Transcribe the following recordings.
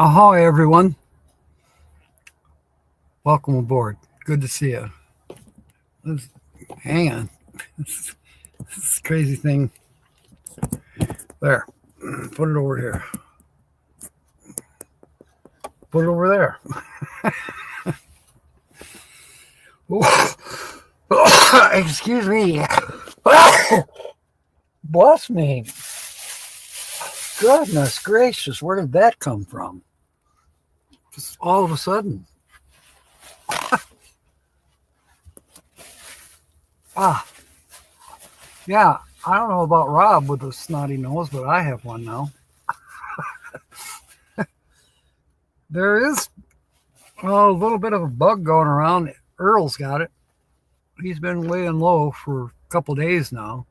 Ahoy, everyone. Welcome aboard. Good to see you. Hang on. This crazy thing. There. Put it over here. Put it over there. Excuse me. Bless me. Goodness gracious, where did that come from? Just all of a sudden. Yeah, I don't know about Rob with a snotty nose, but I have one now. There is a little bit of a bug going around. Earl's got it. He's been laying low for a couple days now,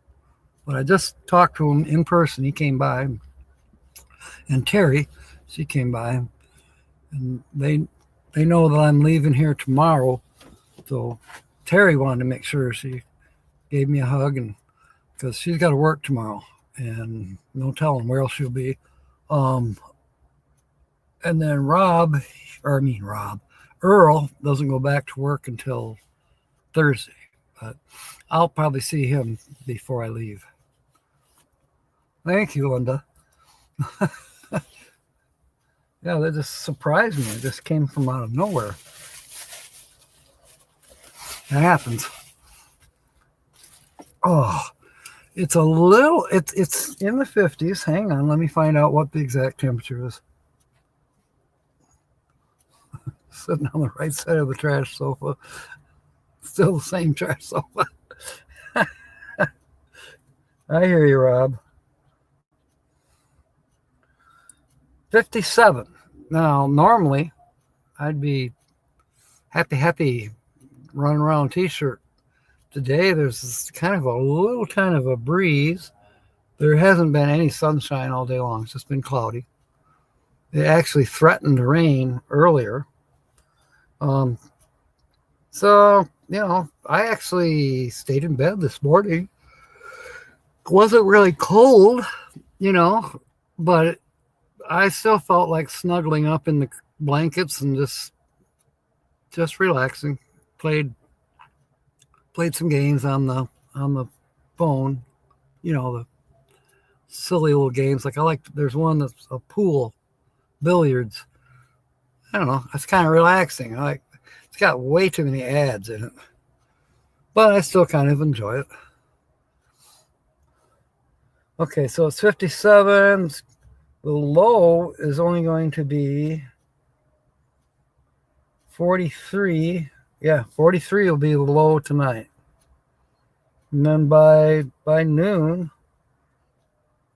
but I just talked to him in person. He came by, and Terry, she came by, and they know that I'm leaving here tomorrow. So Terry wanted to make sure she gave me a hug, and because she's got to work tomorrow, and no telling where else she'll be. And then Earl doesn't go back to work until Thursday, but I'll probably see him before I leave. Thank you, Linda. Yeah, that just surprised me. It just came from out of nowhere. It happens. Oh, it's in the 50s. Hang on, let me find out what the exact temperature is. Sitting on the right side of the trash sofa. Still the same trash sofa. I hear you, Rob. 57. Now, normally, I'd be happy running around t-shirt. Today, there's this kind of a breeze. There hasn't been any sunshine all day long. It's just been cloudy. It actually threatened to rain earlier. So, I actually stayed in bed this morning. It wasn't really cold, but I still felt like snuggling up in the blankets and just relaxing. Played some games on the phone, the silly little games. There's one that's a pool, billiards. I don't know. It's kind of relaxing. It's got way too many ads in it, but I still kind of enjoy it. Okay, so it's 57. The low is only going to be 43. Yeah, 43 will be the low tonight. And then by noon,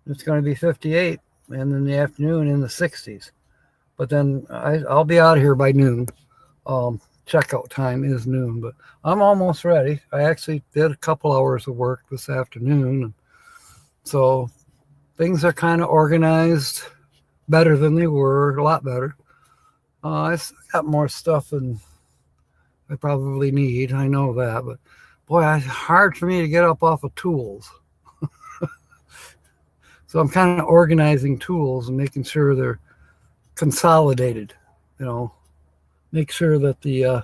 it's going to be 58. And in the afternoon, in the 60s. But then I'll be out of here by noon. Checkout time is noon, but I'm almost ready. I actually did a couple hours of work this afternoon. So things are kind of organized better than they were, a lot better. I got more stuff than I probably need. I know that, but boy, it's hard for me to get up off of tools. So I'm kind of organizing tools and making sure they're consolidated, make sure that the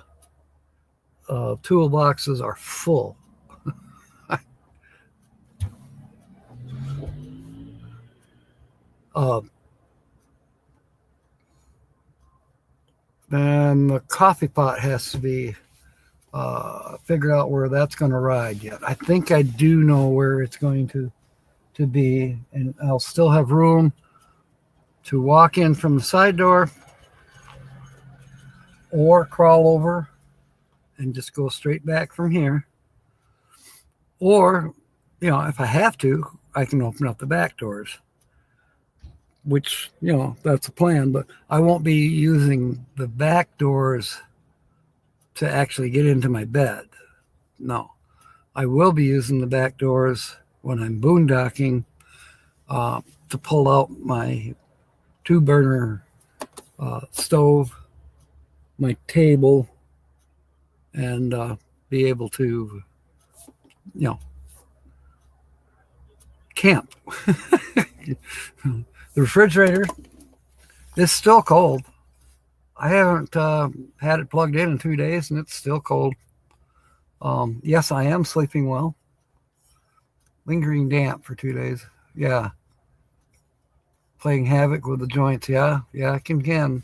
toolboxes are full. Then the coffee pot has to be figured out where that's going to ride yet. I think I do know where it's going to be, and I'll still have room to walk in from the side door or crawl over and just go straight back from here. Or, if I have to, I can open up the back doors, which, that's a plan, but I won't be using the back doors to actually get into my bed. No, I will be using the back doors when I'm boondocking to pull out my 2-burner stove, my table, and be able to, camp. The refrigerator It's still cold. I haven't had it plugged in 2 days, and it's still cold. Yes, I am sleeping well. Lingering damp for 2 days. Yeah. Playing havoc with the joints. Yeah, I can.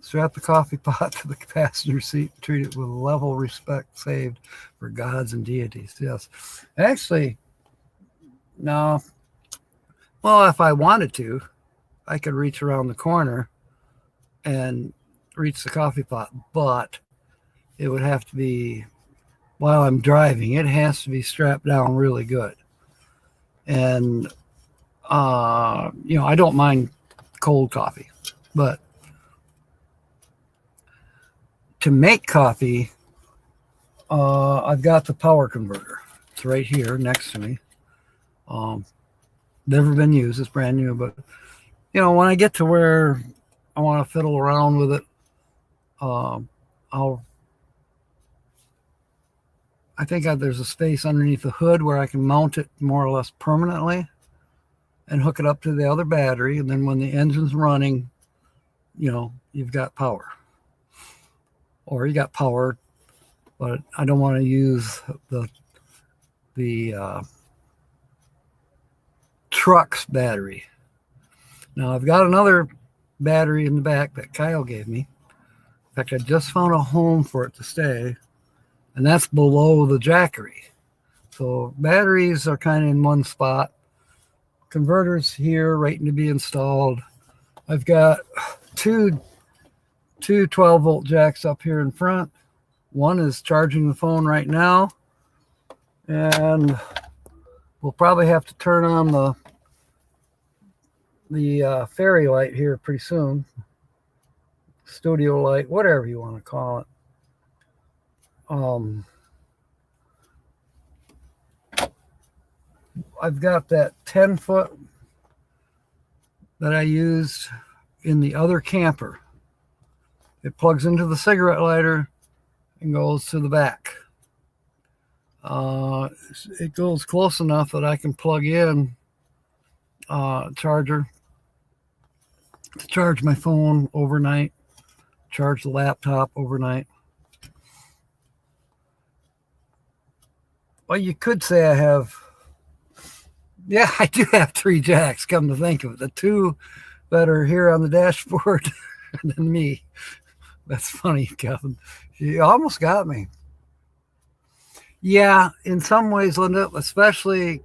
Strap the coffee pot to the passenger seat and treat it with level respect saved for gods and deities. Yes. Actually, no. Well, if I wanted to, I could reach around the corner and reach the coffee pot, but it would have to be while I'm driving. It has to be strapped down really good. And, I don't mind cold coffee, but to make coffee, I've got the power converter. It's right here next to me. Never been used. It's brand new, but when I get to where I want to fiddle around with it, I think there's a space underneath the hood where I can mount it more or less permanently and hook it up to the other battery. And then when the engine's running, you've got power. Or you got power, but I don't want to use the truck's battery. Now I've got another battery in the back that Kyle gave me. In fact, I just found a home for it to stay, and that's below the Jackery. So batteries are kind of in one spot. Converters here waiting to be installed. I've got two 12-volt jacks up here in front. One is charging the phone right now, and we'll probably have to turn on the fairy light here pretty soon. Studio light, whatever you want to call it. I've got that 10-foot that I used in the other camper. It plugs into the cigarette lighter and goes to the back. It goes close enough that I can plug in a charger to charge my phone overnight, charge the laptop overnight. Well, you could say I have, I do have 3 jacks, come to think of it. The 2 that are here on the dashboard and then me. That's funny, Kevin. You almost got me. Yeah, in some ways, Linda, especially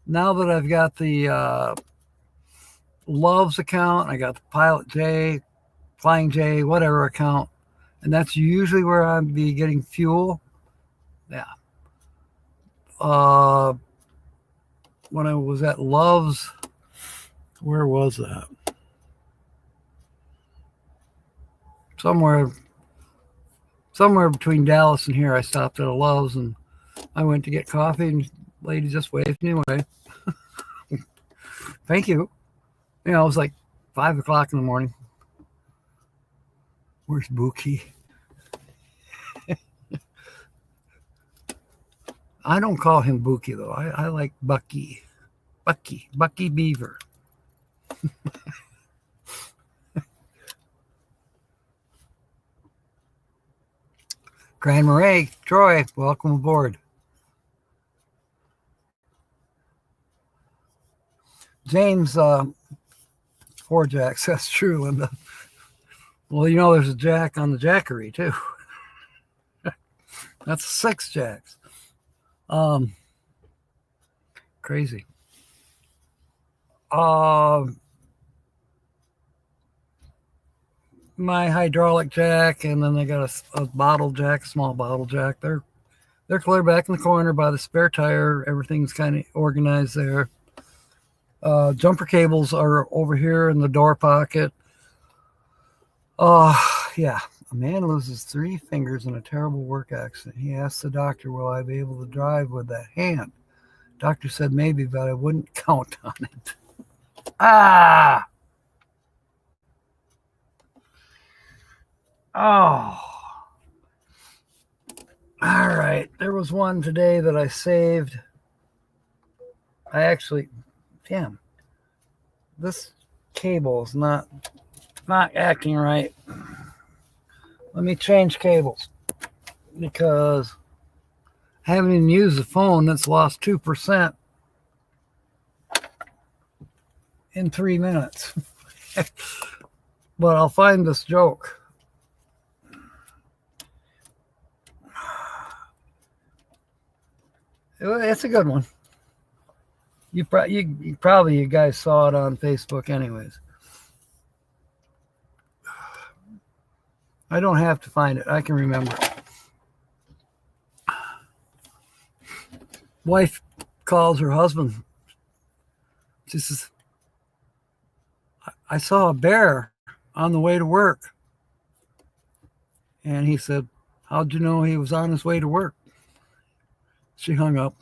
now that I've got the Loves account, I got the Pilot J, Flying J, whatever account, and that's usually where I'd be getting fuel. Yeah. When I was at Loves, where was that? Somewhere between Dallas and here, I stopped at a Love's and I went to get coffee, and the lady just waved me away. Thank you. It was like 5 o'clock in the morning. Where's Buki? I don't call him Buki, though. I like Bucky. Bucky Beaver. Grand Marais, Troy, welcome aboard. James, 4 jacks. That's true, Linda. Well, there's a jack on the Jackery, too. That's 6 jacks. Crazy. My hydraulic jack, and then they got a bottle jack, small bottle jack. They're clear back in the corner by the spare tire. Everything's kind of organized there. Jumper cables are over here in the door pocket. Yeah. A man loses 3 fingers in a terrible work accident. He asked the doctor, will I be able to drive with that hand? Doctor said maybe, but I wouldn't count on it. Oh. All right. There was one today that I saved. this cable is not acting right. Let me change cables because I haven't even used the phone that's lost 2% in 3 minutes. But I'll find this joke. It's a good one. You guys saw it on Facebook anyways. I don't have to find it. I can remember. Wife calls her husband. She says, I saw a bear on the way to work. And he said, how'd you know he was on his way to work? She hung up.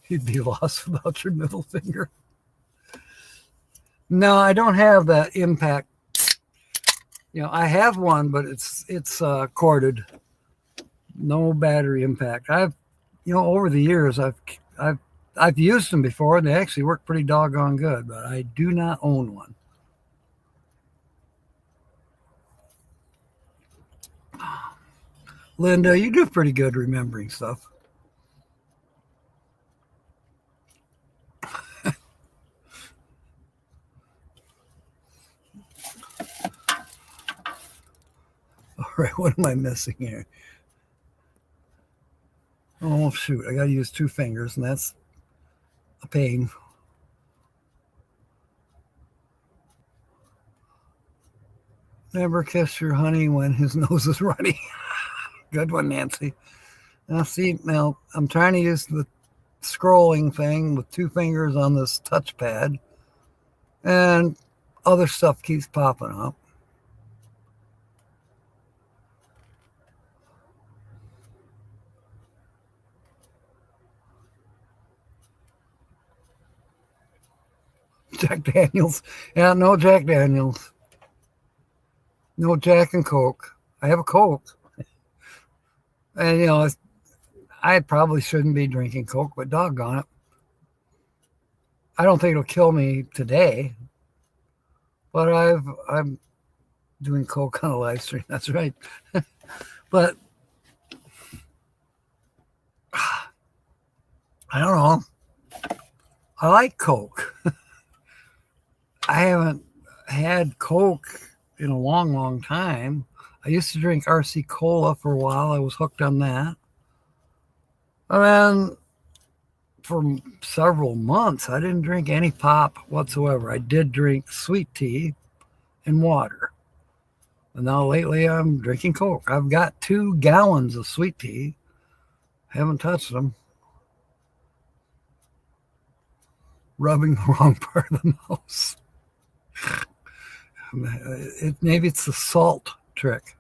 You'd be lost without your middle finger. No, I don't have that impact. I have one, but it's corded. No battery impact. Over the years, I've used them before, and they actually work pretty doggone good, but I do not own one. Linda, you do pretty good remembering stuff. All right, what am I missing here? Oh, shoot, I got to use 2 fingers, and that's a pain. Never kiss your honey when his nose is runny. Good one, Nancy. Now I'm trying to use the scrolling thing with 2 fingers on this touchpad, and other stuff keeps popping up. Jack Daniels. Yeah, no Jack Daniels. No Jack and Coke. I have a Coke. And, I probably shouldn't be drinking Coke, but doggone it. I don't think it'll kill me today. But I'm doing Coke on a live stream. That's right. But I don't know. I like Coke. I haven't had Coke in a long, long time. I used to drink RC Cola for a while. I was hooked on that. And then for several months, I didn't drink any pop whatsoever. I did drink sweet tea and water. And now lately I'm drinking Coke. I've got 2 gallons of sweet tea. Haven't touched them. Rubbing the wrong part of the nose. Maybe it's the salt trick.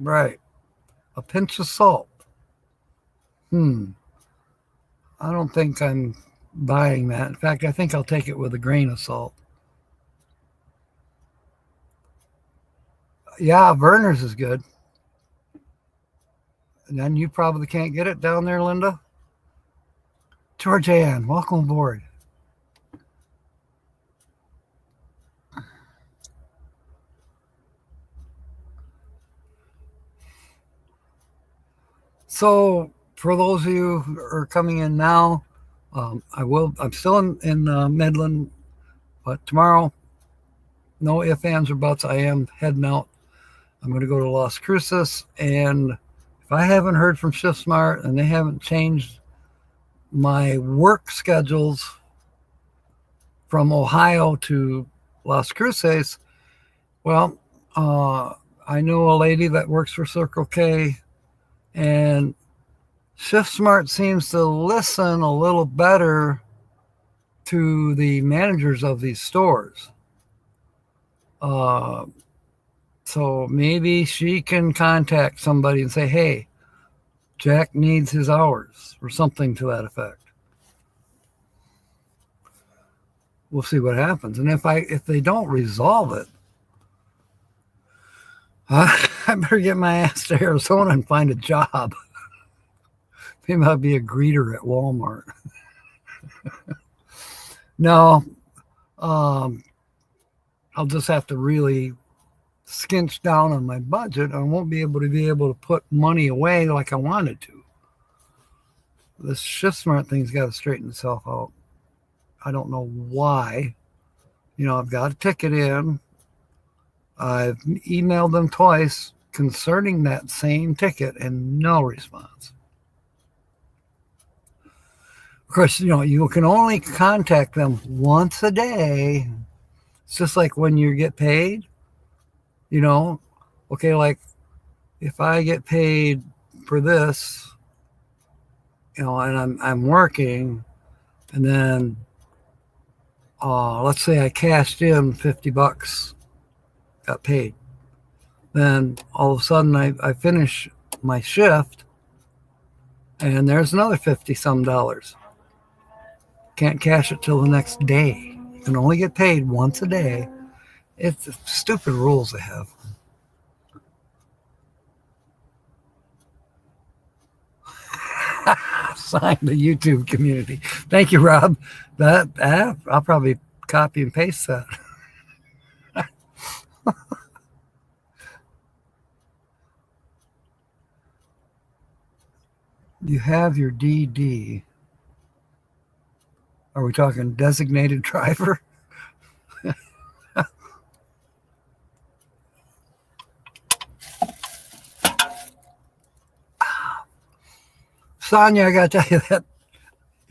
Right. A pinch of salt. I don't think I'm buying that. In fact, I think I'll take it with a grain of salt. Yeah, Verner's is good. And then you probably can't get it down there, Linda. Georgianne, welcome aboard. So for those of you who are coming in now, I'm still in Midland, but tomorrow, no ifs, ands, or buts, I am heading out. I'm going to go to Las Cruces, and if I haven't heard from Shift Smart and they haven't changed my work schedules from Ohio to Las Cruces, well, I know a lady that works for Circle K, and Shift Smart seems to listen a little better to the managers of these stores. So maybe she can contact somebody and say, hey, Jack needs his hours, or something to that effect. We'll see what happens. And if they don't resolve it, I better get my ass to Arizona and find a job. Maybe I'll be a greeter at Walmart. No, um, I'll just have to really skinch down on my budget. I won't be able to put money away like I wanted to. This Shift Smart thing's got to straighten itself out. I don't know why. I've got a ticket in. I've emailed them twice concerning that same ticket and no response. Of course, you can only contact them once a day. It's just like when you get paid, okay, like if I get paid for this, and I'm working, and then let's say I cashed in $50, got paid. Then all of a sudden I finish my shift and there's another 50 some dollars. Can't cash it till the next day. You can only get paid once a day. It's stupid rules they have. Sign the YouTube community. Thank you, Rob. I'll probably copy and paste that. You have your DD. Are we talking designated driver? Sonia, I got to tell you that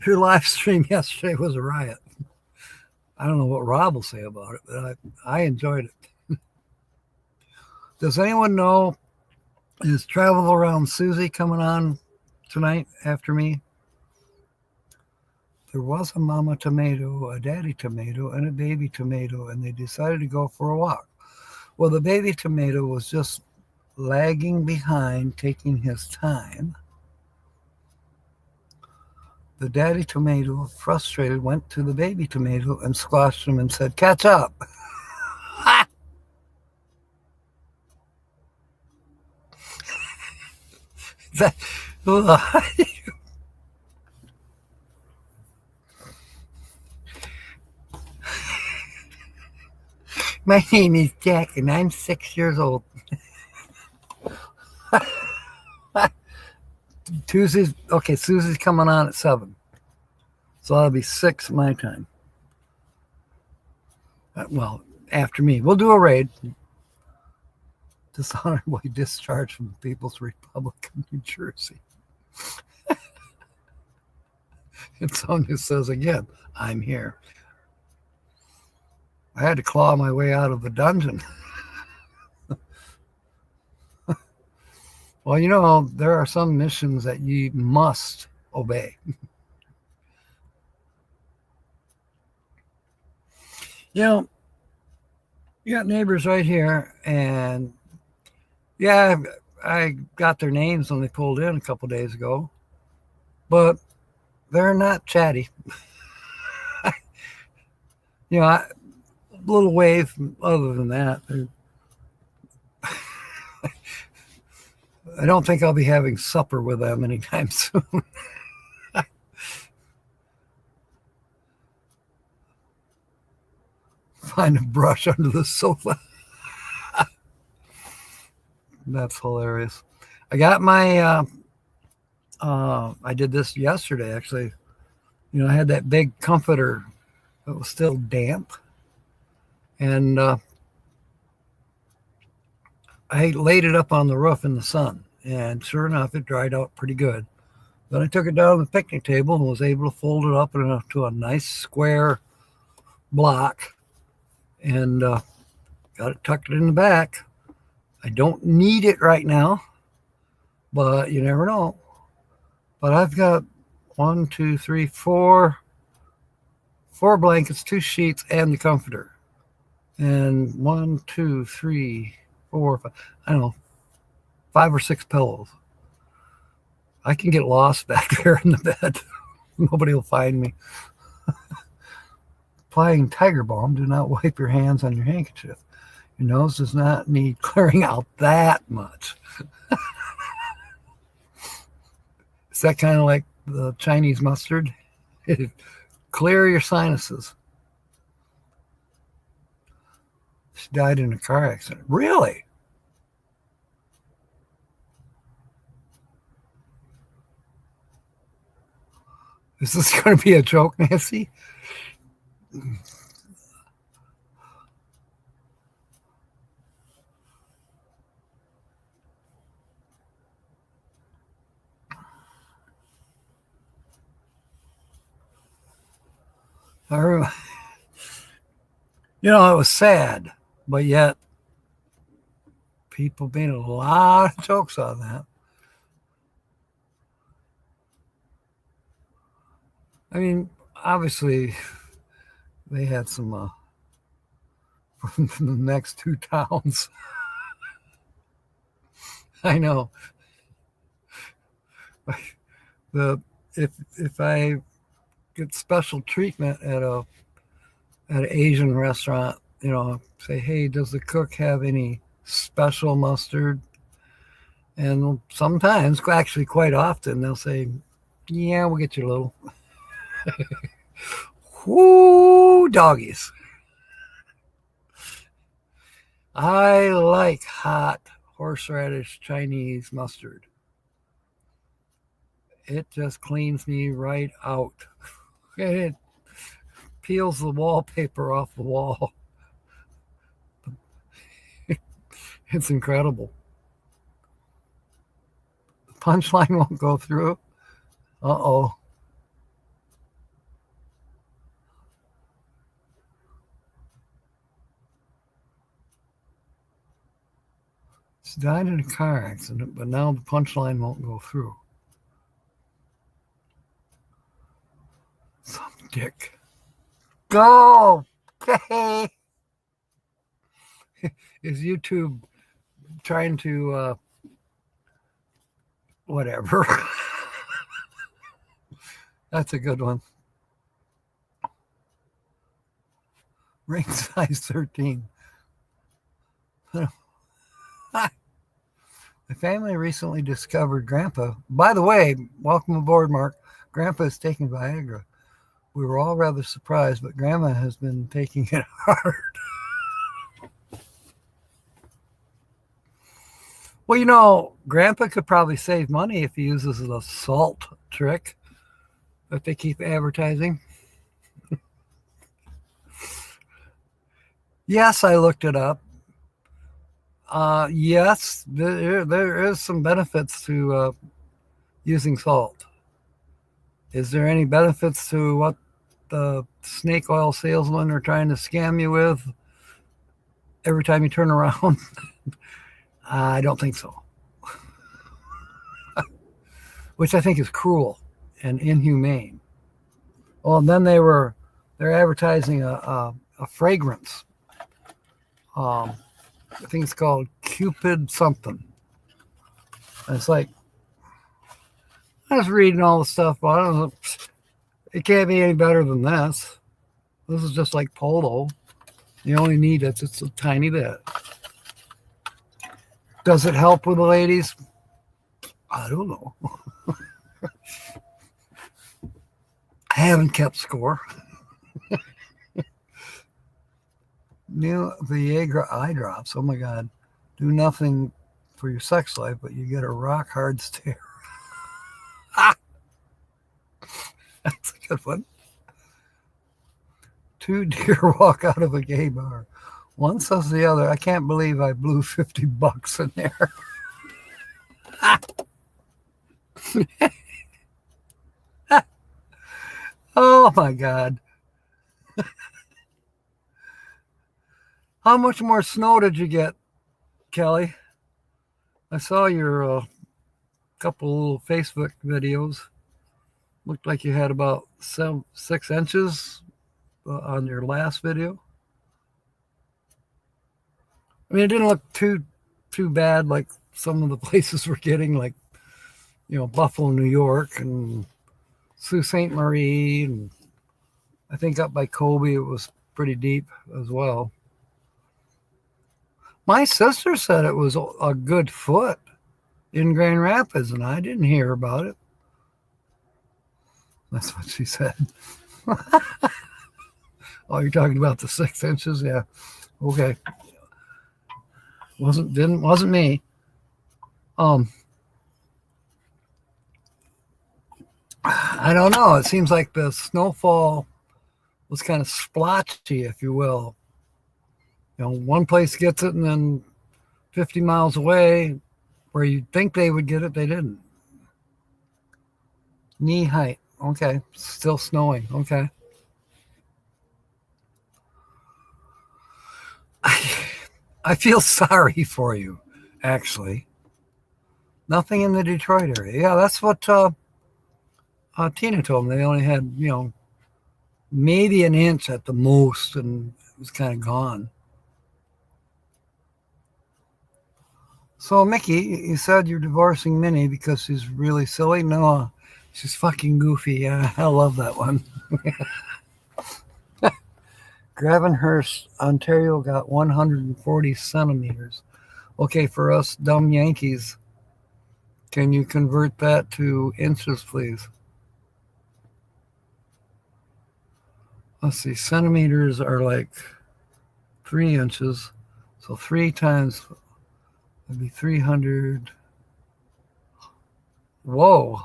your live stream yesterday was a riot. I don't know what Rob will say about it, but I enjoyed it. Does anyone know, is Travel Around Susie coming on tonight after me? There was a mama tomato, a daddy tomato, and a baby tomato, and they decided to go for a walk. Well, the baby tomato was just lagging behind, taking his time. The daddy tomato, frustrated, went to the baby tomato and squashed him and said, "Catch up." My name is Jack and I'm 6 years old. Susie's coming on at 7. So that'll be 6 my time. Well, after me. We'll do a raid. Dishonorably discharged from the People's Republic of New Jersey. And Sonia says again, I'm here. I had to claw my way out of the dungeon. Well, there are some missions that you must obey. You got neighbors right here, and yeah, I got their names when they pulled in a couple days ago, but they're not chatty. A little wave. Other than that, I don't think I'll be having supper with them anytime soon. Find a brush under the sofa. That's hilarious. I got my, I did this yesterday, actually. I had that big comforter that was still damp. And I laid it up on the roof in the sun. And sure enough, it dried out pretty good. Then I took it down to the picnic table and was able to fold it up into a nice square block. And got it tucked in the back. I don't need it right now, but you never know. But I've got 4 blankets, 2 sheets, and the comforter. And 1, 2, 3, 4, 5, I don't know, 5 or 6 pillows. I can get lost back there in the bed. Nobody will find me. Applying Tiger Balm, do not wipe your hands on your handkerchief. Your nose does not need clearing out that much. Is that kind of like the Chinese mustard? Clear your sinuses. She died in a car accident. Really? Is this going to be a joke, Nancy? You know, it was sad, but yet people made a lot of jokes on that. I mean, obviously, they had some from the next two towns. I know. If I get special treatment at an Asian restaurant, you know, say, hey, does the cook have any special mustard? And sometimes, actually quite often, they'll say, yeah, we'll get you a little. Whoo, doggies. I like hot horseradish Chinese mustard. It just cleans me right out. It peels the wallpaper off the wall. It's incredible. The punchline won't go through. Uh-oh. She died in a car accident, but now the punchline won't go through. Some dick. Go! Okay. Is YouTube trying to whatever? That's a good one. Ring size 13. The family recently discovered Grandpa. By the way, welcome aboard, Mark. Grandpa is taking Viagra. We were all rather surprised, but Grandma has been taking it hard. Well, you know, Grandpa could probably save money if he uses the salt trick that they keep advertising. Yes, I looked it up. Yes, there is some benefits to using salt. Is there any benefits to what the snake oil salesmen are trying to scam you with every time you turn around? I don't think so. Which I think is cruel and inhumane. Well, and then they're advertising a fragrance. I think it's called Cupid something. And it's like, I was reading all the stuff about it. It can't be any better than this. This is just like Polo. You only need it. It's a tiny bit. Does it help with the ladies? I don't know. I haven't kept score. New Viagra eye drops. Oh my God. Do nothing for your sex life, but you get a rock hard stare. That's a good one. 2 deer walk out of a gay bar. One says the other, I can't believe I blew $50 in there. Oh my God. How much more snow did you get, Kelly? I saw your couple little Facebook videos. Looked like you had about 6 inches on your last video. I mean, it didn't look too bad like some of the places we're getting, like, you know, Buffalo, New York, and Sault Ste. Marie, and I think up by Kobe it was pretty deep as well. My sister said it was a good foot in Grand Rapids, and I didn't hear about it. That's what she said. Oh, you're talking about the 6 inches? Yeah. Okay. Wasn't me. I don't know. It seems like the snowfall was kind of splotchy, if you will. One place gets it, and then 50 miles away, where you'd think they would get it, they didn't. Knee height. Okay. Still snowing. Okay. I feel sorry for you, actually. Nothing in the Detroit area. Yeah, that's what Tina told me. They only had, maybe an inch at the most, and it was kind of gone. So, Mickey, you said you're divorcing Minnie because she's really silly. No, she's fucking goofy. Yeah, I love that one. Gravenhurst, Ontario got 140 centimeters. Okay, for us dumb Yankees, can you convert that to inches, please? Let's see, centimeters are like 3 inches. So 3 times would be 300. Whoa.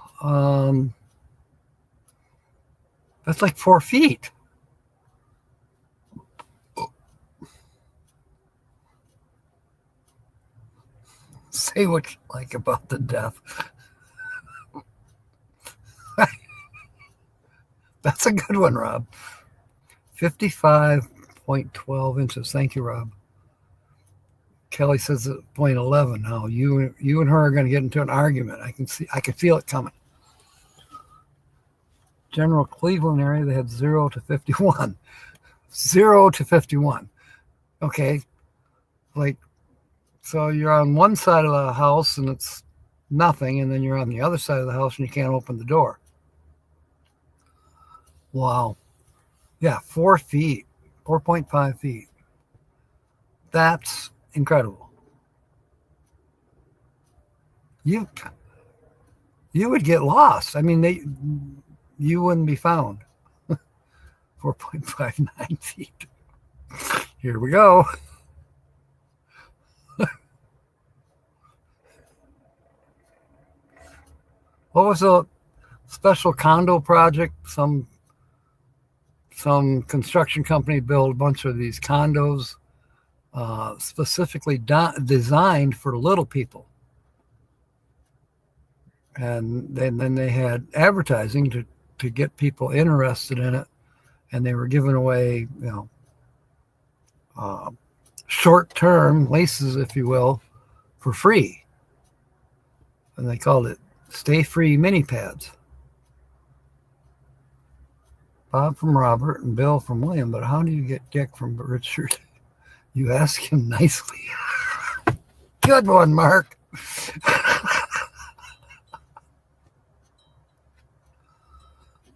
That's like 4 feet. Say what you like about the death. That's a good one, Rob. 55.12 inches. Thank you, Rob. Kelly says it's 0.11. Now you and her are going to get into an argument. I can feel it coming. General Cleveland area, they had 0 to 51. 0 to 51. Okay. So you're on one side of the house and it's nothing, and then you're on the other side of the house and you can't open the door. Wow. Yeah, 4 feet, 4.5 feet. That's incredible. You would get lost. I mean, you wouldn't be found. 4.59 feet. Here we go. What was a special condo project? Some construction company built a bunch of these condos specifically designed for little people. And then they had advertising to get people interested in it. And they were giving away, short-term leases, if you will, for free. And they called it Stay Free Mini Pads. Bob from Robert and Bill from William, but how do you get Dick from Richard? You ask him nicely. Good one, Mark.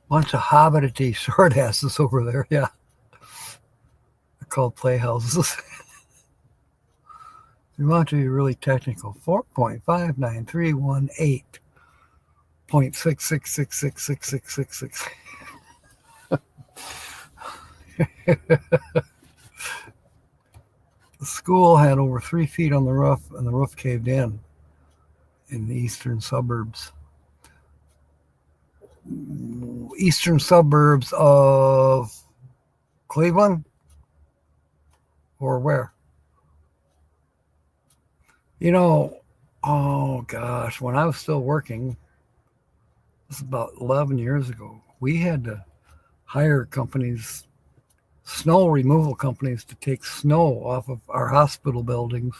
Bunch of hobbity short asses over there, yeah. They're called playhouses. If you want to be really technical, 4.59318.66666666. The school had over 3 feet on the roof, and the roof caved in the eastern suburbs. Eastern suburbs of Cleveland? Or where? Oh gosh, when I was still working, this is about 11 years ago, we had to hire companies, snow removal companies, to take snow off of our hospital buildings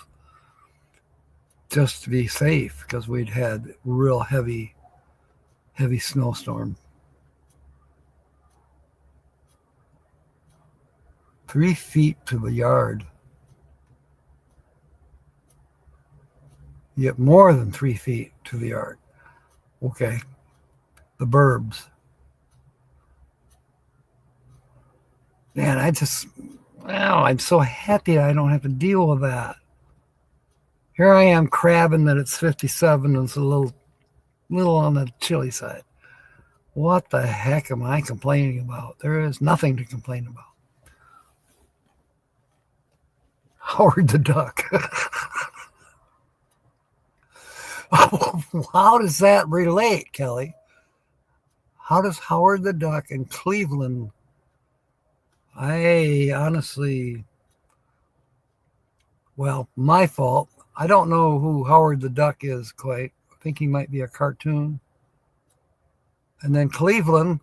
just to be safe, because we'd had real heavy snowstorm. 3 feet to the yard. You get more than 3 feet to the yard. Okay. The burbs. Man, I'm so happy I don't have to deal with that. Here I am crabbing that it's 57 and it's a little on the chilly side. What the heck am I complaining about? There is nothing to complain about. Howard the Duck. How does that relate, Kelly? How does Howard the Duck in Cleveland? I honestly, well, my fault. I don't know who Howard the Duck is quite. I think he might be a cartoon. And then Cleveland,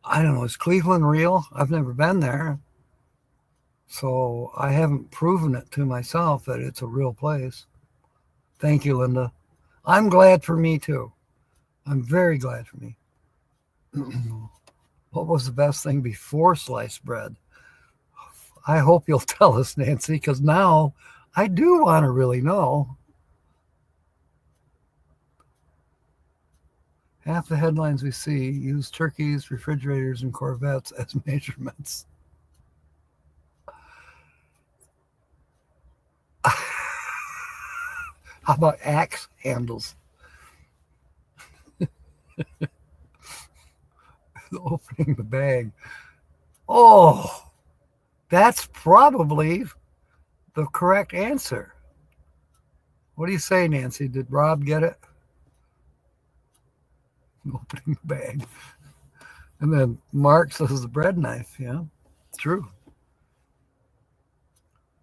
I don't know, is Cleveland real? I've never been there. So I haven't proven it to myself that it's a real place. Thank you, Linda. I'm glad for me too. I'm very glad for me. What was the best thing before sliced bread? I hope you'll tell us, Nancy, because now I do want to really know. Half the headlines we see use turkeys, refrigerators, and Corvettes as measurements. How about axe handles? Opening the bag. Oh, that's probably the correct answer. What do you say, Nancy? Did Rob get it? Opening the bag. And then Mark says the bread knife. Yeah, true.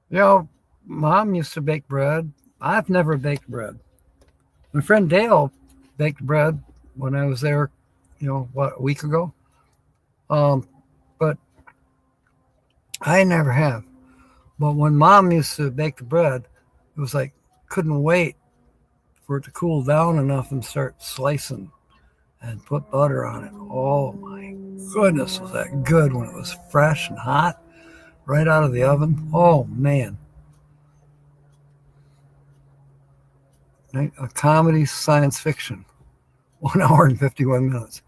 You know, Mom used to bake bread. I've never baked bread. My friend Dale baked bread when I was there, a week ago. But I never have. But when Mom used to bake the bread, it was like, couldn't wait for it to cool down enough and start slicing and put butter on it. Oh my goodness, was that good when it was fresh and hot right out of the oven. Oh man. A comedy science fiction. 1 hour and 51 minutes.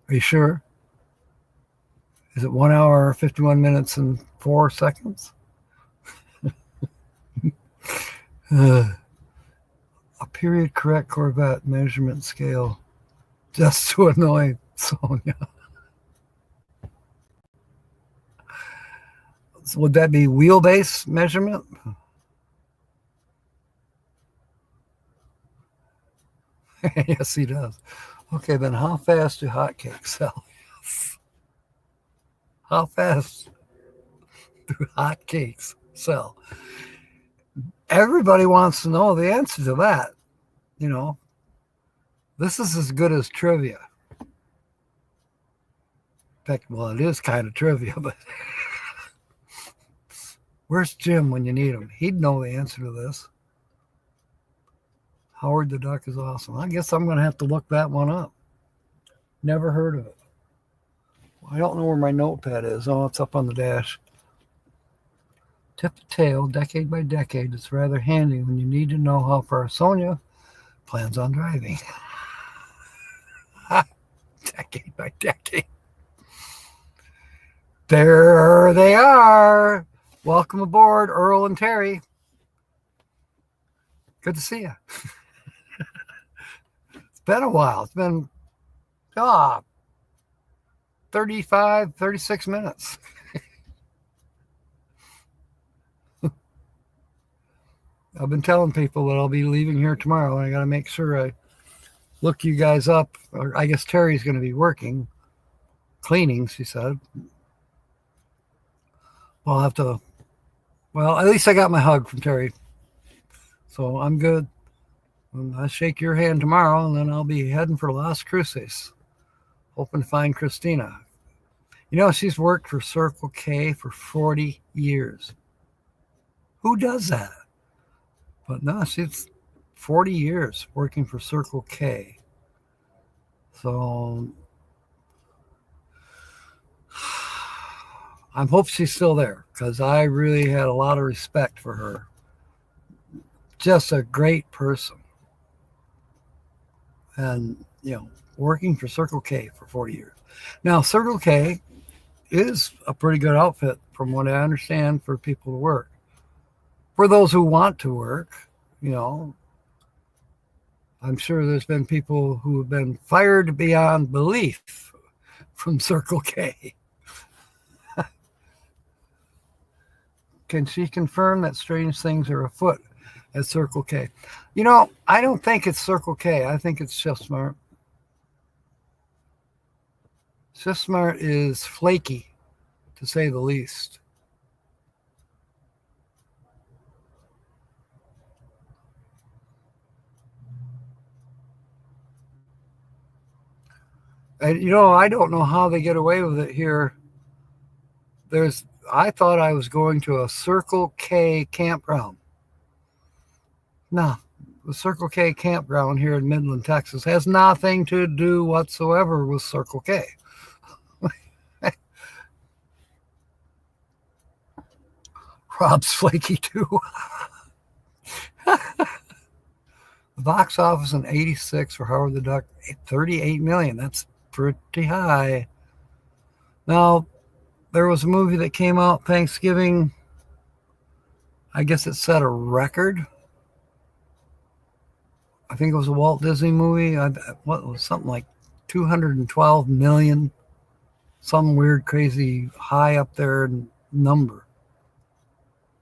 Are you sure? Is it 1 hour, 51 minutes, and 4 seconds? A period correct Corvette measurement scale just to annoy Sonia. So would that be wheelbase measurement? Yes, he does. Okay, then how fast do hotcakes sell? How fast do hotcakes sell? Everybody wants to know the answer to that. This is as good as trivia. In fact, well, it is kind of trivia, but where's Jim when you need him? He'd know the answer to this. Howard the Duck is awesome. I guess I'm going to have to look that one up. Never heard of it. I don't know where my notepad is. Oh, it's up on the dash. Tip to tail, decade by decade. It's rather handy when you need to know how far Sonia plans on driving. Decade by decade. There they are. Welcome aboard, Earl and Terry. Good to see you. It's been a while. It's been 35, 36 minutes. I've been telling people that I'll be leaving here tomorrow, and I got to make sure I look you guys up. Or I guess Terry's going to be working, cleaning, she said. I'll have to, well, at least I got my hug from Terry. So I'm good. I'll shake your hand tomorrow, and then I'll be heading for Las Cruces, hoping to find Christina. She's worked for Circle K for 40 years. Who does that? But no, she's 40 years working for Circle K. So I hope she's still there, because I really had a lot of respect for her. Just a great person. And, working for Circle K for 40 years. Now, Circle K is a pretty good outfit, from what I understand, for people to work. For those who want to work, I'm sure there's been people who have been fired beyond belief from Circle K. Can she confirm that strange things are afoot at Circle K. You know, I don't think it's Circle K. I think it's Shift Smart. Shift Smart is flaky, to say the least. And you know, I don't know how they get away with it here. I thought I was going to a Circle K campground. No, the Circle K campground here in Midland, Texas has nothing to do whatsoever with Circle K. Rob's flaky too. The box office in 86 for Howard the Duck, 38 million. That's pretty high. Now, there was a movie that came out Thanksgiving. I guess it set a record. I think it was a Walt Disney movie. What was something like 212 million? Some weird, crazy, high up there number.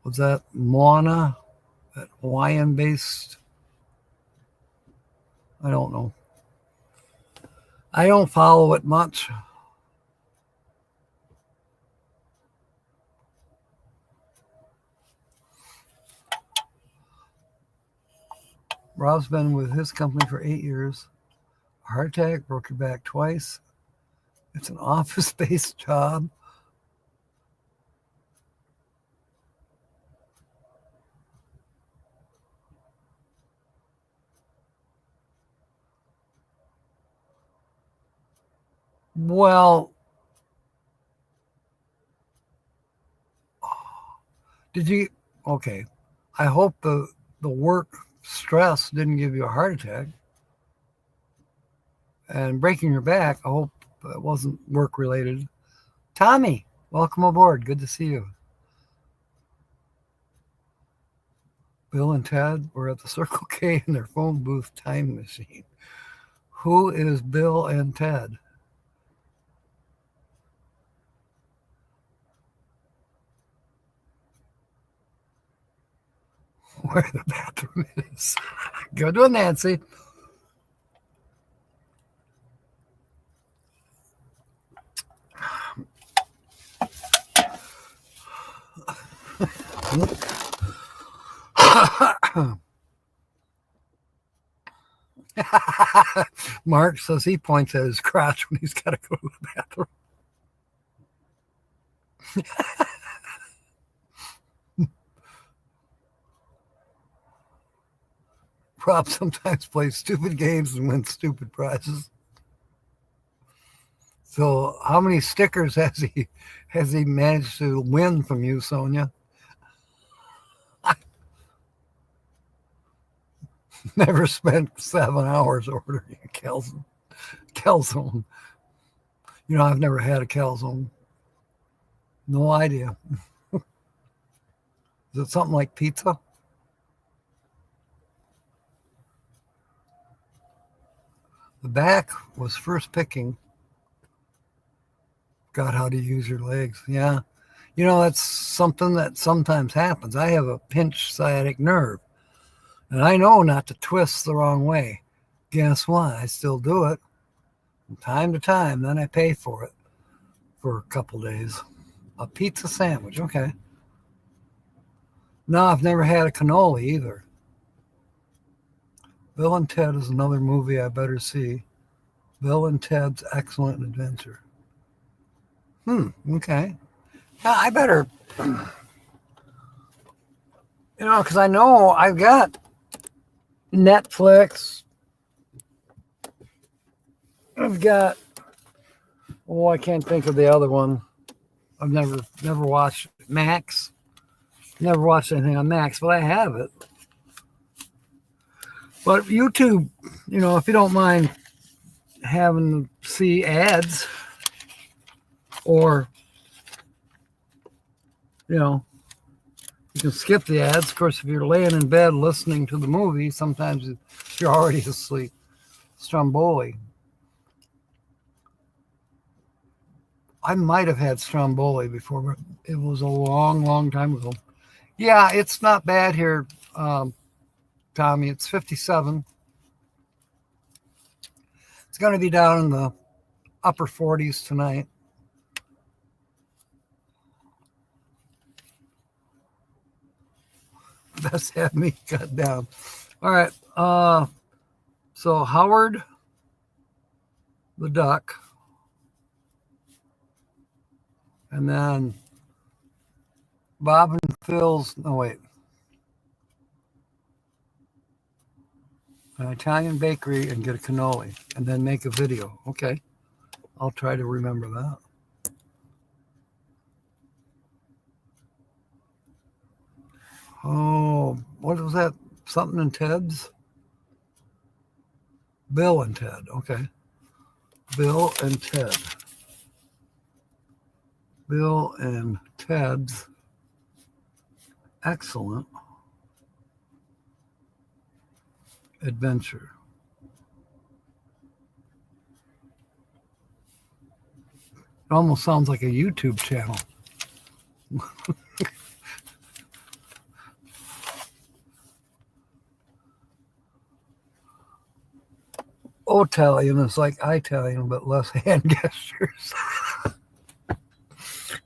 Was that Moana? That Hawaiian based? I don't know. I don't follow it much. Rob's been with his company for 8 years. A heart attack, broke your back twice. It's an office-based job. Well, did you? Okay. I hope the work stress didn't give you a heart attack. And breaking your back, I hope it wasn't work related. Tommy, welcome aboard. Good to see you. Bill and Ted were at the Circle K in their phone booth time machine. Who is Bill and Ted? Where the bathroom is. Good one, Nancy. Mark says he points at his crotch when he's got to go to the bathroom. Rob sometimes plays stupid games and wins stupid prizes. So, how many stickers has he managed to win from you, Sonia? Never spent 7 hours ordering a calzone. You know, I've never had a calzone. No idea. Is it something like pizza? The back was first picking. God, how to use your legs. Yeah. You know, that's something that sometimes happens. I have a pinched sciatic nerve. And I know not to twist the wrong way. Guess what? I still do it from time to time. Then I pay for it for a couple days. A pizza sandwich. Okay. No, I've never had a cannoli either. Bill and Ted is another movie I better see. Bill and Ted's Excellent Adventure. Okay. Yeah, I better, because I know I've got Netflix. I've got, I can't think of the other one. I've never watched Max. Never watched anything on Max, but I have it. But YouTube, if you don't mind having to see ads, or, you can skip the ads. Of course, if you're laying in bed listening to the movie, sometimes you're already asleep. Stromboli. I might have had Stromboli before, but it was a long, long time ago. Yeah, it's not bad here. Tommy. It's 57. It's going to be down in the upper 40s tonight. Best have me cut down. All right. So Howard the Duck. And then Bob and Phil's, no wait. An Italian bakery and get a cannoli and then make a video. Okay. I'll try to remember that. Oh, what was that? Something in Ted's? Bill and Ted. Okay. Bill and Ted. Bill and Ted's Excellent Adventure. It almost sounds like a YouTube channel. Italian is like Italian, but less hand gestures.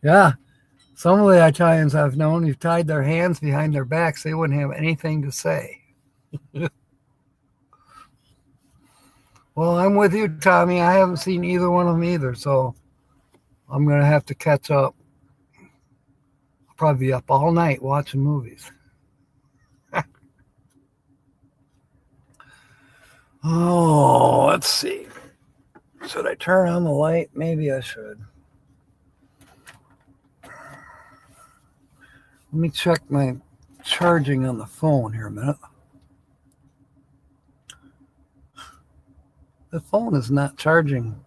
Yeah. Some of the Italians I've known who've tied their hands behind their backs, they wouldn't have anything to say. Well, I'm with you, Tommy. I haven't seen either one of them either, so I'm going to have to catch up. I'll probably be up all night watching movies. Oh, let's see. Should I turn on the light? Maybe I should. Let me check my charging on the phone here a minute. The phone is not charging.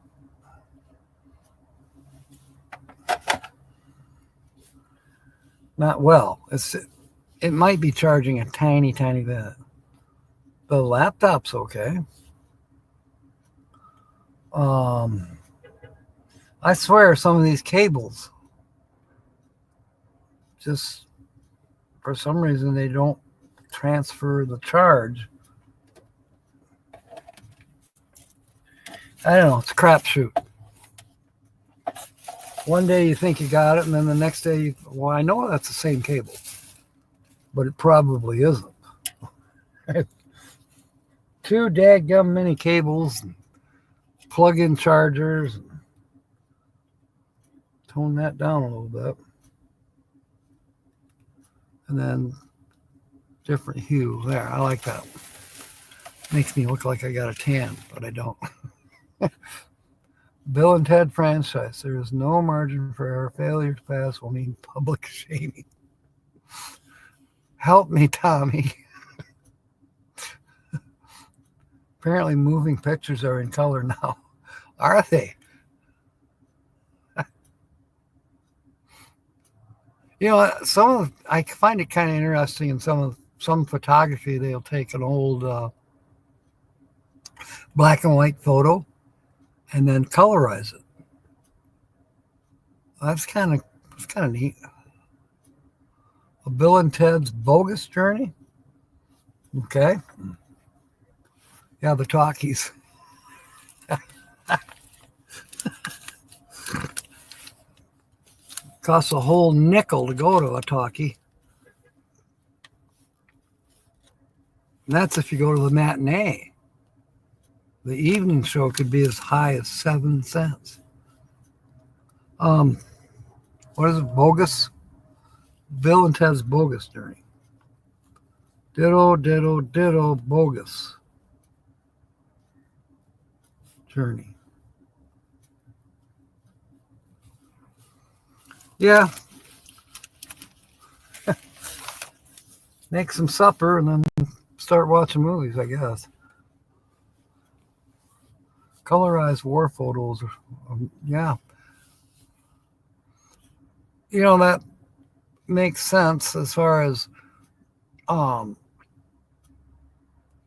Not well. It might be charging a tiny, tiny bit. The laptop's okay. I swear some of these cables, just for some reason, they don't transfer the charge. I don't know. It's a crapshoot. One day you think you got it, and then the next day, well, I know that's the same cable, but it probably isn't. Two dadgum mini cables, plug-in chargers. Tone that down a little bit. And then different hue. There, I like that. Makes me look like I got a tan, but I don't. Bill and Ted franchise. There is no margin for error. Failure to pass will mean public shaming. Help me, Tommy. Apparently moving pictures are in color now. Are they? You know, I find it kind of interesting in some photography. They'll take an old black and white photo and then colorize it. That's kind of neat. A Bill and Ted's Bogus Journey. Okay. Yeah, the talkies. Costs a whole nickel to go to a talkie. And that's if you go to the matinee. The evening show could be as high as 7 cents. What is it? Bogus? Bill and Ted's Bogus Journey. Ditto, bogus journey. Yeah. Make some supper and then start watching movies, I guess. Colorized war photos. Yeah. You know, that makes sense as far as,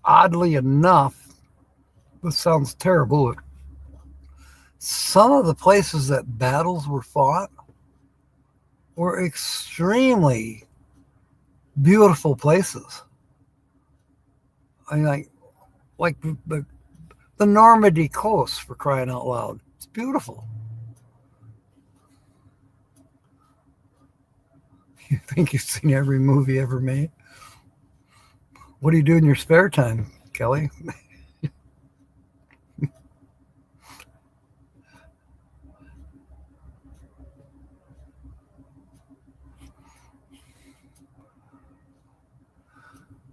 oddly enough, this sounds terrible, but some of the places that battles were fought were extremely beautiful places. I mean, like the Normandy coast, for crying out loud. It's beautiful. You think you've seen every movie ever made? What do you do in your spare time, Kelly?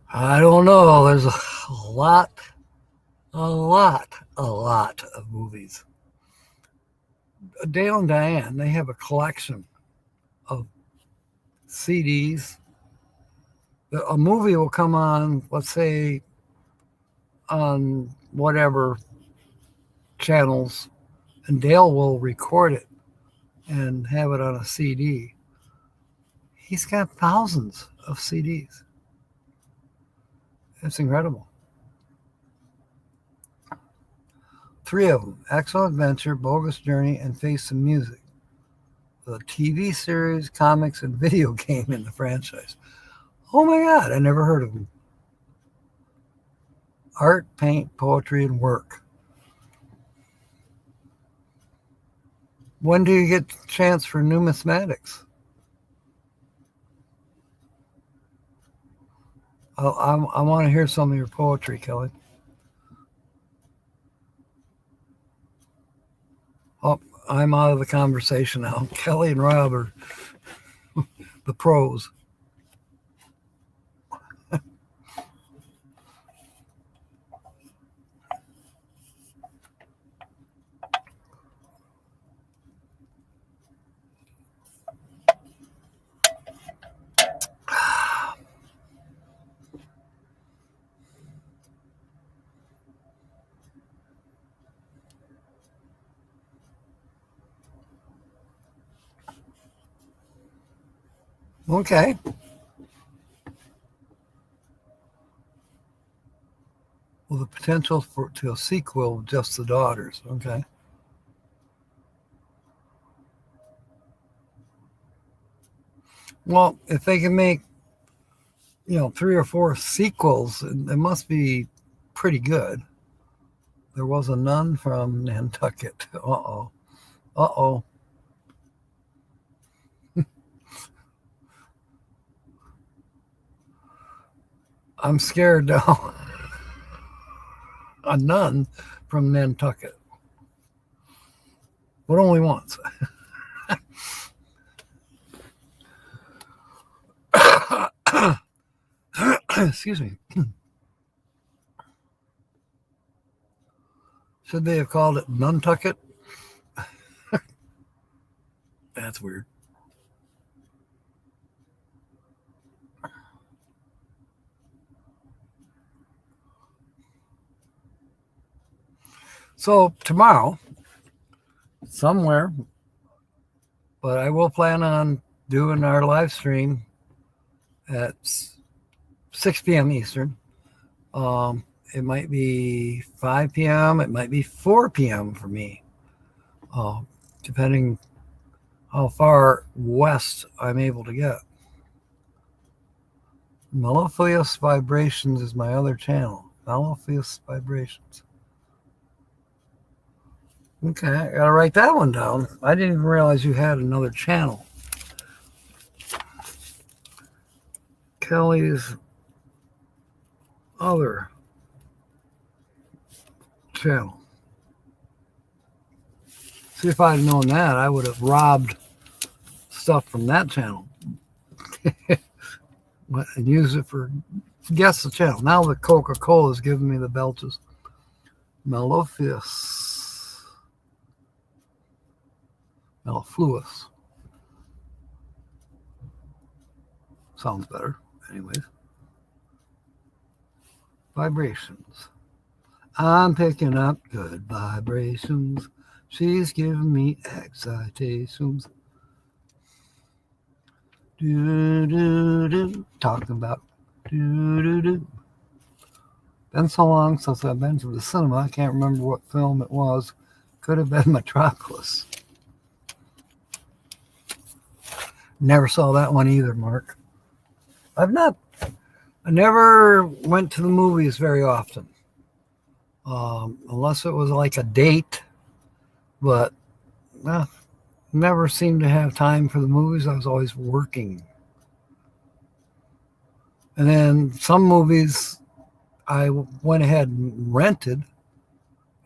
I don't know. There's a lot of movies. Dale and Diane, they have a collection of CDs. A movie will come on, let's say, on whatever channels, and Dale will record it and have it on a CD. He's got thousands of CDs. It's incredible. 3 of them: Excellent Adventure, Bogus Journey, and Face the Music. The TV series, comics, and video game in the franchise. Oh my God, I never heard of them. Art, paint, poetry, and work. When do you get a chance for numismatics? I want to hear some of your poetry, Kelly. Oh, I'm out of the conversation now. Kelly and Rob are the pros. Okay. Well, the potential to a sequel, Just the Daughters. Okay. Well, if they can make, 3 or 4 sequels, it must be pretty good. There was a nun from Nantucket. Uh-oh. Uh-oh. I'm scared now. A nun from Nantucket. But only once. Excuse me. Should they have called it Nantucket? That's weird. So tomorrow, somewhere, but I will plan on doing our live stream at 6 p.m. Eastern. It might be 5 p.m. It might be 4 p.m. for me, depending how far west I'm able to get. Mellifluous Vibrations is my other channel. Mellifluous Vibrations. Okay, I gotta write that one down. I didn't even realize you had another channel. Kelly's other channel. See, if I'd known that, I would have robbed stuff from that channel and used it for guess the channel. Now the Coca-Cola is giving me the belches. Mellifluous. Sounds better. Anyways. Vibrations. I'm picking up good vibrations. She's giving me excitations. Do. Talking about do. Been so long since I've been to the cinema, I can't remember what film it was. Could have been Metropolis. Never saw that one either, Mark. I've I never went to the movies very often, unless it was like a date, but never seemed to have time for the movies. I was always working. And then some movies I went ahead and rented,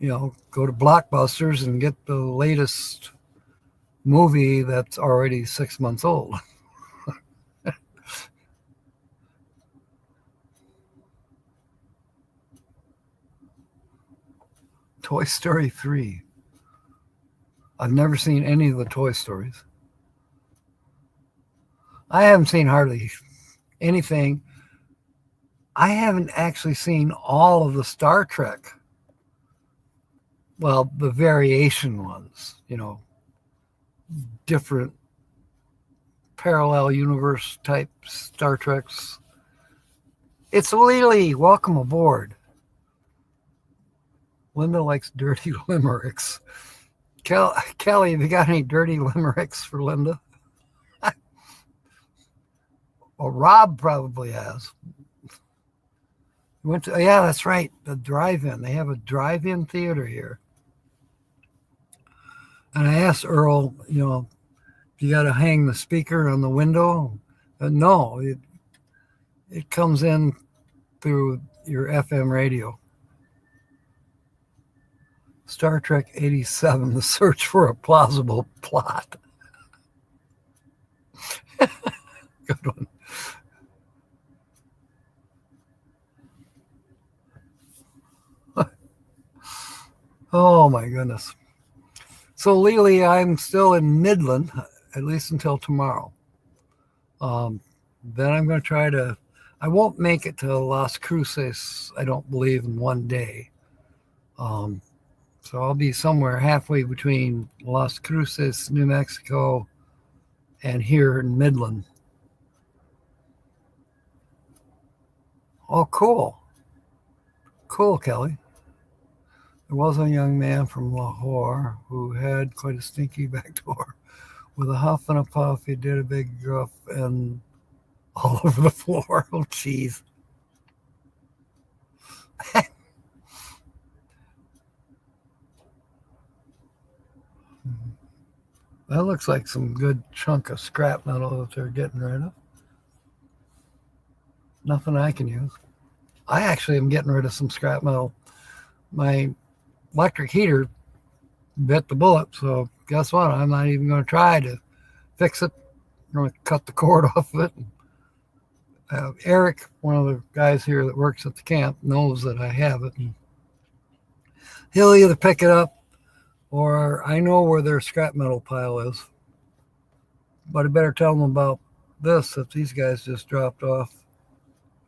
go to Blockbusters and get the latest movie that's already 6 months old. Toy Story 3. I've never seen any of the Toy Stories. I haven't seen hardly anything. I haven't actually seen all of the Star Trek. Well, the variation ones, different parallel universe type Star Treks. It's Lily. Welcome aboard. Linda likes dirty limericks. Kelly, have you got any dirty limericks for Linda? Well, Rob probably has. Yeah, that's right. The drive-in. They have a drive-in theater here. And I asked Earl, you got to hang the speaker on the window? No, it comes in through your FM radio. Star Trek 87, The Search for a Plausible Plot. Good one. Oh, my goodness. So, Lily, I'm still in Midland, at least until tomorrow. Then I'm going to try to... I won't make it to Las Cruces, I don't believe, in one day. So I'll be somewhere halfway between Las Cruces, New Mexico, and here in Midland. Oh, cool. Cool, Kelly. There was a young man from Lahore who had quite a stinky back door. With a huff and a puff, he did a big guff and all over the floor. Oh, jeez. That looks like some good chunk of scrap metal that they're getting rid of. Nothing I can use. I actually am getting rid of some scrap metal. My electric heater bit the bullet, so guess what? I'm not even going to try to fix it. I'm going to cut the cord off of it. Eric, one of the guys here that works at the camp, knows that I have it. And he'll either pick it up or I know where their scrap metal pile is. But I better tell them about this that these guys just dropped off.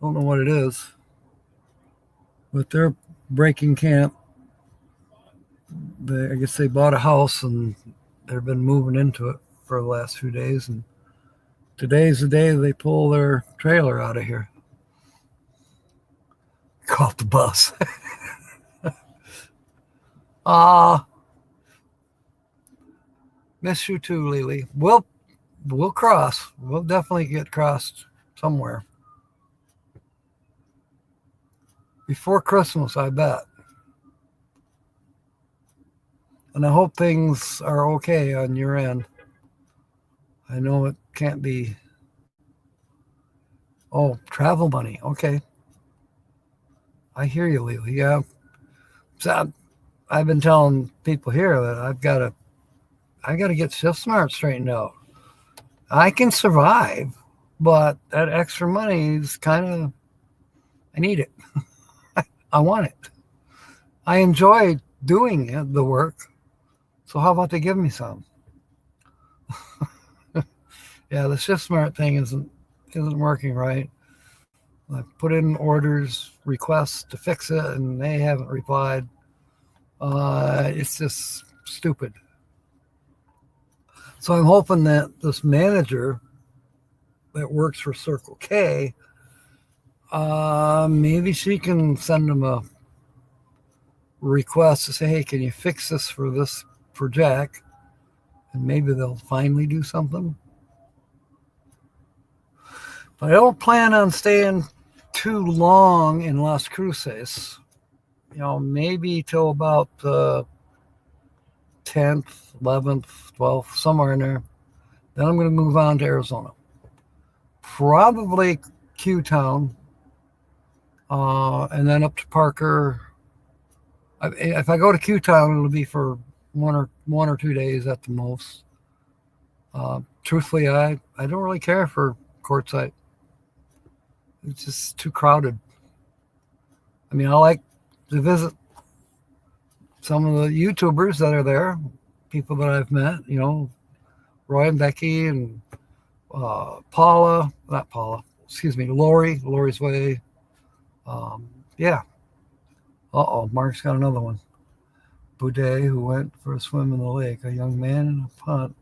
Don't know what it is. But they're breaking camp. I guess they bought a house and they've been moving into it for the last few days. And today's the day they pull their trailer out of here. Caught the bus. Miss you too, Lily. We'll cross. We'll definitely get crossed somewhere. Before Christmas, I bet. And I hope things are okay on your end. I know it can't be. Oh, travel money. Okay. I hear you, Lily. Yeah. So I've been telling people here that I've got to get Shift Smart straightened out. I can survive, but that extra money is I need it. I want it. I enjoy doing the work. So how about they give me some? Yeah, the Shift Smart thing isn't working right. I put in orders, requests to fix it, and they haven't replied. It's just stupid. So I'm hoping that this manager that works for Circle K, maybe she can send them a request to say, hey, can you fix this for Jack? And maybe they'll finally do something. But I don't plan on staying too long in Las Cruces. Maybe till about the 10th, 11th, 12th, somewhere in there. Then I'm going to move on to Arizona. Probably Q-Town, and then up to Parker. If I go to Q-Town, it'll be for one or 2 days at the most. Truthfully, I don't really care for Quartzsite. It's just too crowded. I mean, I like to visit some of the YouTubers that are there, people that I've met, Roy and Becky and Lori's Way. Yeah. Mark's got another one. Boudet, who went for a swim in the lake. A young man in a punt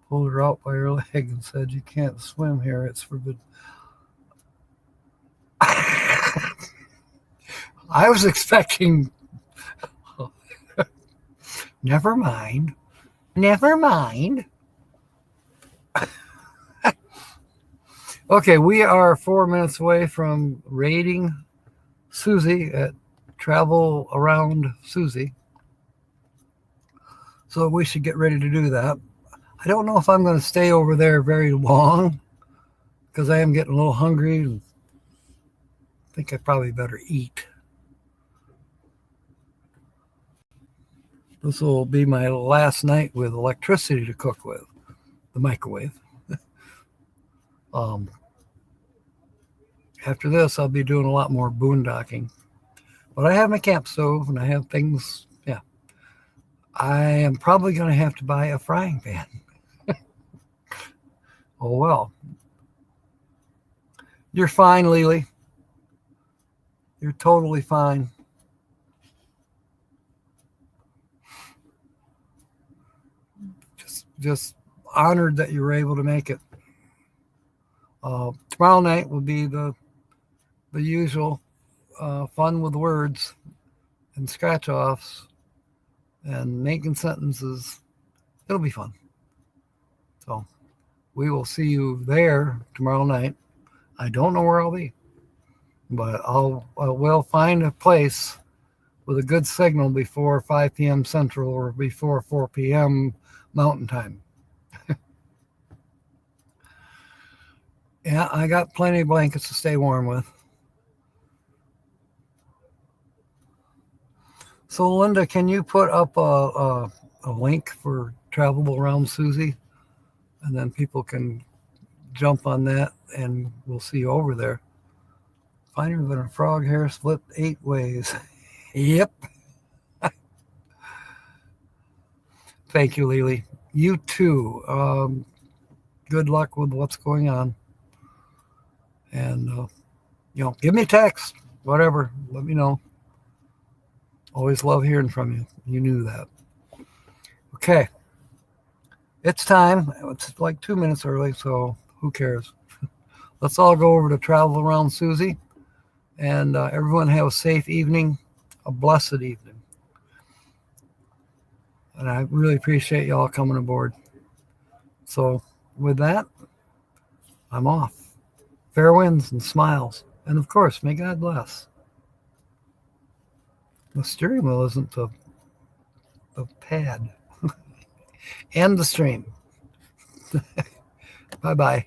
pulled her out by her leg and said, "You can't swim here. It's forbidden." I was expecting... Never mind. Okay, we are 4 minutes away from raiding Susie at Travel Around Susie. So we should get ready to do that. I don't know if I'm going to stay over there very long because I am getting a little hungry and I think I probably better eat. This will be my last night with electricity to cook with, the microwave. After this, I'll be doing a lot more boondocking. But I have my camp stove and I have things. Yeah. I am probably going to have to buy a frying pan. Oh, well. You're fine, Lily. You're totally fine. Just honored that you were able to make it. Tomorrow night will be the usual fun with words and scratch offs and making sentences. It'll be fun. So we will see you there tomorrow night. I don't know where I'll be, but I will find a place with a good signal before 5 p.m. Central or before 4 p.m. Mountain Time. Yeah, I got plenty of blankets to stay warm with. So, Linda, can you put up a link for Travel Around Susie? And then people can jump on that and we'll see you over there. Finer than a frog hair split 8 ways. Yep. Thank you, Lily. You too. Good luck with what's going on. And, give me a text, whatever. Let me know. Always love hearing from you. You knew that. Okay. It's time. It's like 2 minutes early, so who cares? Let's all go over to Travel Around Susie. And everyone have a safe evening, a blessed evening. And I really appreciate y'all coming aboard. So with that, I'm off. Fair winds and smiles. And of course, may God bless. The steering wheel isn't the pad. And the stream. Bye-bye.